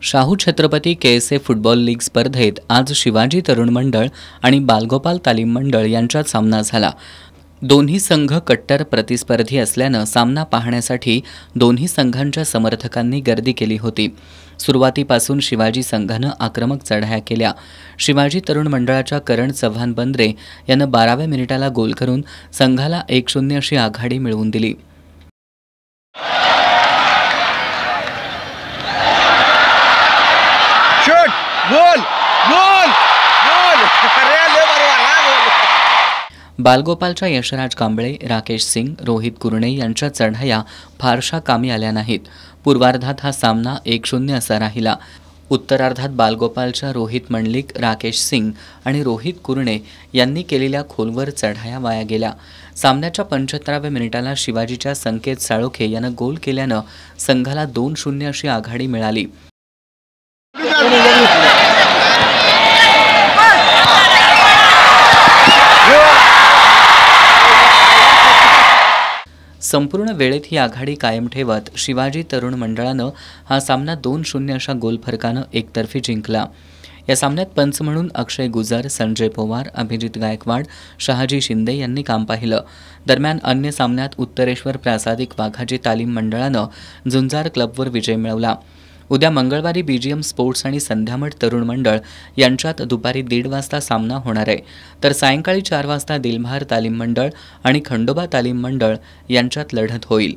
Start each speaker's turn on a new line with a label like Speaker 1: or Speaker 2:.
Speaker 1: Shahu Chhatrapati KSA football league स्पर्धेत आज शिवाजी तरुण मंडळ आणि बालगोपाल तालीम मंडळ यांच्यात सामना झाला। दोन्ही संघ कट्टर प्रतिस्पर्धी असल्यानं सामना पाहण्यासाठी दोन्ही संघांच्या समर्थकांनी गर्दी केली होती। सुरुवातीपासून शिवाजी संघानं आक्रमक चढाया केल्या। शिवाजी तरुण मंडळाच्या करण चव्हाण बंद्रे यानं 12व्या मिनिटाला गोल करून संघाला 1-0 अशी आघाडी मिळवून दिली।
Speaker 2: गोल गोल गोल
Speaker 1: बालगोपालच्या यशराज कांबळे, राकेश सिंग, रोहित कुरणे यांच्या चढाया फारशा कामी आल्या नाहीत। पूर्वार्धात हा सामना 1-0 असा राहिला। उत्तरार्धात बालगोपालच्या रोहित मंडलिक, राकेश सिंग आणि रोहित कुरणे यांनी केलेल्या खोलवर चढाया वाया गेल्या। सामन्याच्या 75व्या मिनिटाला शिवाजीच्या संकेत साळोखे यानं गोल केल्यानं संघाला 2-0 अशी आघाडी मिळाली। संपूर्ण वेळेत ही आघाडी कायम ठेवत शिवाजी तरुण मंडळानं हा सामना 2-0 अशा गोल फरकानं एकतर्फी जिंकला। या सामन्यात पंच म्हणून अक्षय गुजर, संजय पवार, अभिजित गायकवाड, शहाजी शिंदे यांनी काम पाहिलं। दरम्यान अन्य सामन्यात उत्तरेश्वर प्रासादिक वाघाजी तालीम मंडळानं झुंजार क्लबवर विजय मिळवला। उद्या मंगळवारी बीजीएम स्पोर्ट्स आणि संध्यामठ तरुण मंडळ यांच्यात दुपारी 1:30 वाजता सामना होणार आहे, तर सायंकाळी 4 वाजता दिलबहार तालीम मंडळ आणि खंडोबा तालीम मंडळ यांच्यात लढत होईल।